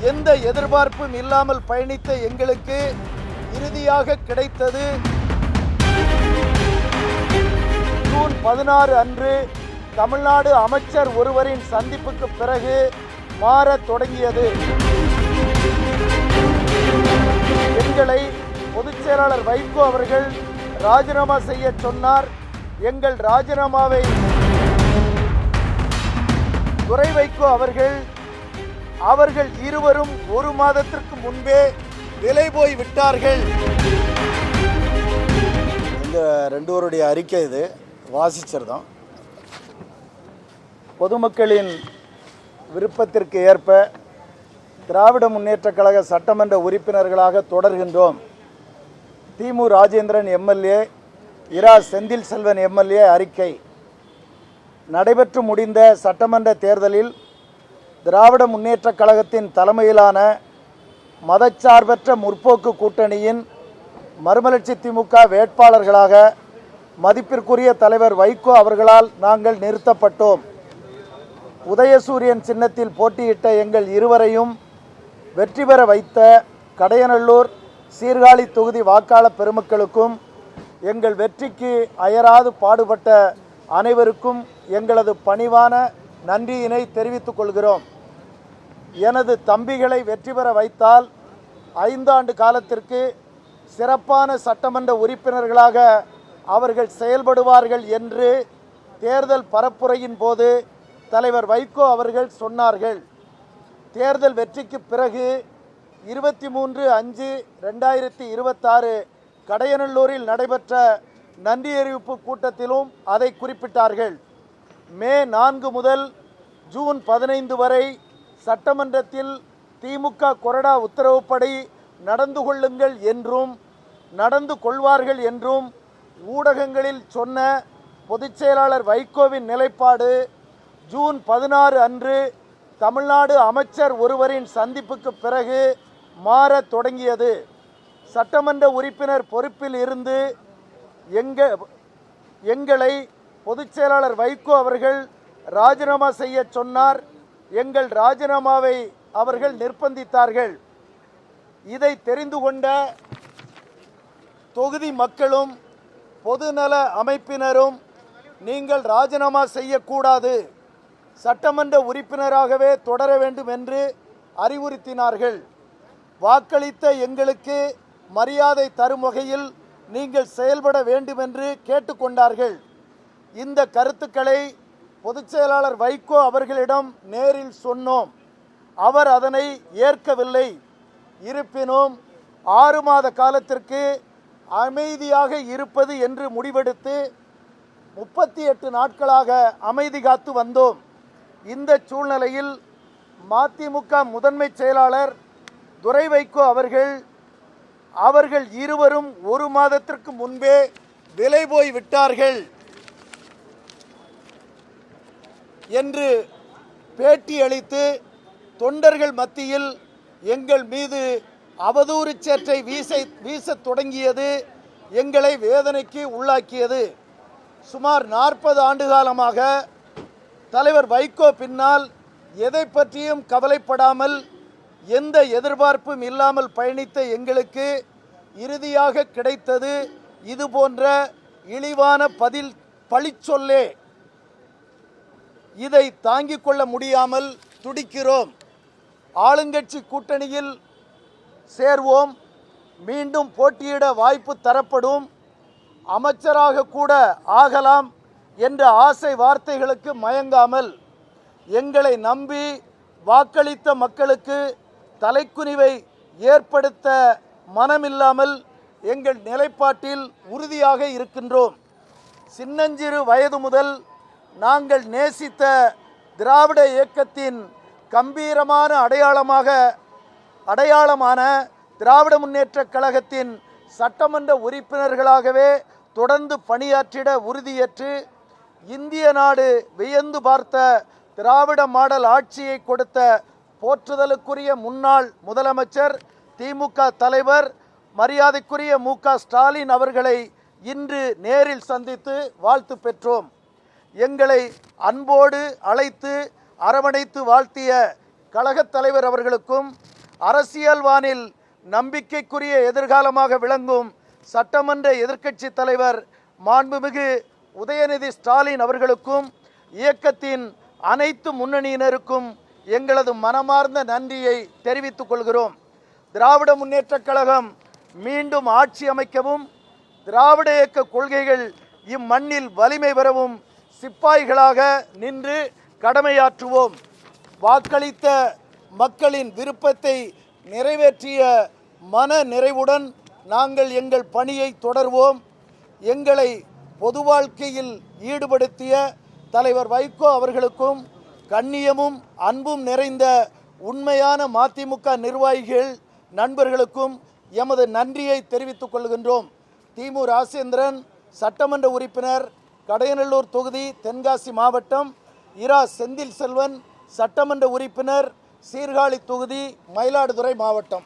எந்த எதிர்பார்ப்பும் இல்லாமல் பயணித்த எங்களுக்கு இறுதியாக கிடைத்தது ஜூன் 16 அன்று தமிழ்நாடு அமைச்சர் ஒருவரின் சந்திப்புக்கு பிறகு மாறத் தொடங்கியது. எங்களை பொதுச் செயலாளர் வைகோ அவர்கள் ராஜினாமா செய்ய சொன்னார். எங்கள் ராஜினாமாவை துரை வைகோ அவர்கள் இருவரும் ஒரு மாதத்திற்கு முன்பே விலை போய் விட்டார்கள். இந்த ரெண்டுவருடைய அறிக்கை இது வாசிச்சிருந்தோம். பொதுமக்களின் விருப்பத்திற்கு ஏற்ப திராவிட முன்னேற்ற கழக சட்டமன்ற உறுப்பினர்களாக தொடர்கின்றோம். திமு ராஜேந்திரன் எம்எல்ஏ, இரா செந்தில் செல்வன் எம்எல்ஏ அறிக்கை. நடைபெற்று முடிந்த சட்டமன்ற தேர்தலில் திராவிட முன்னேற்ற கழகத்தின் தலைமையிலான மதச்சார்பற்ற முற்போக்கு கூட்டணியின் மறுமலர்ச்சி திமுக வேட்பாளர்களாக மதிப்பிற்குரிய தலைவர் வைகோ அவர்களால் நாங்கள் நிறுத்தப்பட்டோம். உதயசூரியன் சின்னத்தில் போட்டியிட்ட எங்கள் இருவரையும் வெற்றி பெற வைத்த கடையநல்லூர் சீர்காழி தொகுதி வாக்காளர் பெருமக்களுக்கும் எங்கள் வெற்றிக்கு அயராது பாடுபட்ட அனைவருக்கும் எங்களது பணிவான நன்றியினை தெரிவித்துக் கொள்கிறோம். எனது தம்பிகளை வெற்றி பெற வைத்தால் 5 ஆண்டு காலத்திற்கு சிறப்பான சட்டமன்ற உறுப்பினர்களாக அவர்கள் செயல்படுவார்கள் என்று தேர்தல் பரப்புரையின் போது தலைவர் வைகோ அவர்கள் சொன்னார்கள். தேர்தல் வெற்றிக்கு பிறகு 23/5/2026 கடையநல்லூரில் நடைபெற்ற நன்றி அறிவிப்பு கூட்டத்திலும் அதை குறிப்பிட்டார்கள். மே 4 முதல் ஜூன் 15 வரை சட்டமன்றத்தில் திமுக கொறடா உத்தரவுப்படி நடந்து கொள்ளுங்கள் என்றும் நடந்து கொள்வார்கள் என்றும் ஊடகங்களில் சொன்ன பொதுச் செயலாளர் வைகோவின் நிலைப்பாடு ஜூன் 16 அன்று தமிழ்நாடு அமைச்சர் ஒருவரின் சந்திப்புக்கு பிறகு மாறத் தொடங்கியது. சட்டமன்ற உறுப்பினர் பொறுப்பில் இருந்து எங்களை பொதுச் செயலாளர் வைகோ அவர்கள் ராஜினாமா செய்ய சொன்னார். எங்கள் ராஜினாமாவை அவர்கள் நிர்பந்தித்தார்கள். இதை தெரிந்து கொண்ட தொகுதி மக்களும் பொதுநல அமைப்பினரும் நீங்கள் ராஜினாமா செய்யக்கூடாது, சட்டமன்ற உறுப்பினராகவே தொடர வேண்டும் என்று அறிவுறுத்தினார்கள். வாக்களித்த எங்களுக்கு மரியாதை தரும் வகையில் நீங்கள் செயல்பட வேண்டும் என்று கேட்டுக்கொண்டார்கள். இந்த கருத்துக்களை பொதுச் செயலாளர் வைகோ அவர்களிடம் நேரில் சொன்னோம். அவர் அதனை ஏற்கவில்லை. இருப்பினும் 6 மாத காலத்திற்கு அமைதியாக இருப்பது என்று முடிவெடுத்து 38 நாட்களாக அமைதி காத்து வந்தோம். இந்த சூழ்நிலையில் மதிமுக முதன்மை செயலாளர் துரை வைகோ அவர்கள் இருவரும் ஒரு மாதத்திற்கு முன்பே விலை போய் விட்டார்கள் என்று பேட்டி அளித்து தொண்டர்கள் மத்தியில் எங்கள் மீது அவதூறு சேற்றை வீசத் தொடங்கியது எங்களை வேதனைக்கு உள்ளாக்கியது. சுமார் 40 ஆண்டு காலமாக தலைவர் வைகோ பின்னால் எதை பற்றியும் கவலைப்படாமல் எந்த எதிர்பார்ப்பும் இல்லாமல் பயணித்த எங்களுக்கு இறுதியாக கிடைத்தது இது போன்ற இழிவான பழிச்சொல்லே. இதை தாங்கிக் கொள்ள முடியாமல் துடிக்கிறோம். ஆளுங்கட்சி கூட்டணியில் சேர்வோம், மீண்டும் போட்டியிட வாய்ப்பு தரப்படும், அமைச்சராக கூட ஆகலாம் என்ற ஆசை வார்த்தைகளுக்கு மயங்காமல் எங்களை நம்பி வாக்களித்த மக்களுக்கு தலைக்குனிவை ஏற்படுத்த மனமில்லாமல் எங்கள் நிலைப்பாட்டில் உறுதியாக இருக்கின்றோம். சின்னஞ்சிறு வயது முதல் நாங்கள் நேசித்த திராவிட இயக்கத்தின் கம்பீரமான அடையாளமான திராவிட முன்னேற்ற கழகத்தின் சட்டமன்ற உறுப்பினர்களாகவே தொடர்ந்து பணியாற்றிட உறுதியேற்று இந்திய நாடு வியந்து பார்த்த திராவிட மாடல் ஆட்சியை கொடுத்த போற்றுதலுக்குரிய முன்னாள் முதலமைச்சர் திமுக தலைவர் மரியாதைக்குரிய மு.க. ஸ்டாலின் அவர்களை இன்று நேரில் சந்தித்து வாழ்த்து பெற்றோம். எங்களை அன்போடு அழைத்து அரவணைத்து வாழ்த்திய கழகத் தலைவர் அவர்களுக்கும் அரசியல் வானில் நம்பிக்கைக்குரிய எதிர்காலமாக விளங்கும் சட்டமன்ற எதிர்க்கட்சி தலைவர் மாண்புமிகு உதயநிதி ஸ்டாலின் அவர்களுக்கும் இயக்கத்தின் அனைத்து முன்னணியினருக்கும் எங்களது மனமார்ந்த நன்றியை தெரிவித்துக் கொள்கிறோம். திராவிட முன்னேற்றக் கழகம் மீண்டும் ஆட்சி அமைக்கவும் திராவிட இயக்க கொள்கைகள் இம்மண்ணில் வலிமை பெறவும் சிப்பாய்களாக நின்று கடமையாற்றுவோம். வாக்களித்த மக்களின் விருப்பத்தை நிறைவேற்றிய மன நிறைவுடன் நாங்கள் எங்கள் பணியை தொடர்வோம். எங்களை பொது வாழ்க்கையில் ஈடுபடுத்திய தலைவர் வைகோ அவர்களுக்கும் கண்ணியமும் அன்பும் நிறைந்த உண்மையான மதிமுக நிர்வாகிகள் நண்பர்களுக்கும் எமது நன்றியை தெரிவித்துக் கொள்கின்றோம். திமு ராசேந்திரன், சட்டமன்ற உறுப்பினர், கடையநல்லூர் தொகுதி, தென்காசி மாவட்டம். இரா செந்தில் செல்வன், சட்டமன்ற உறுப்பினர், சீர்காழி தொகுதி, மயிலாடுதுறை மாவட்டம்.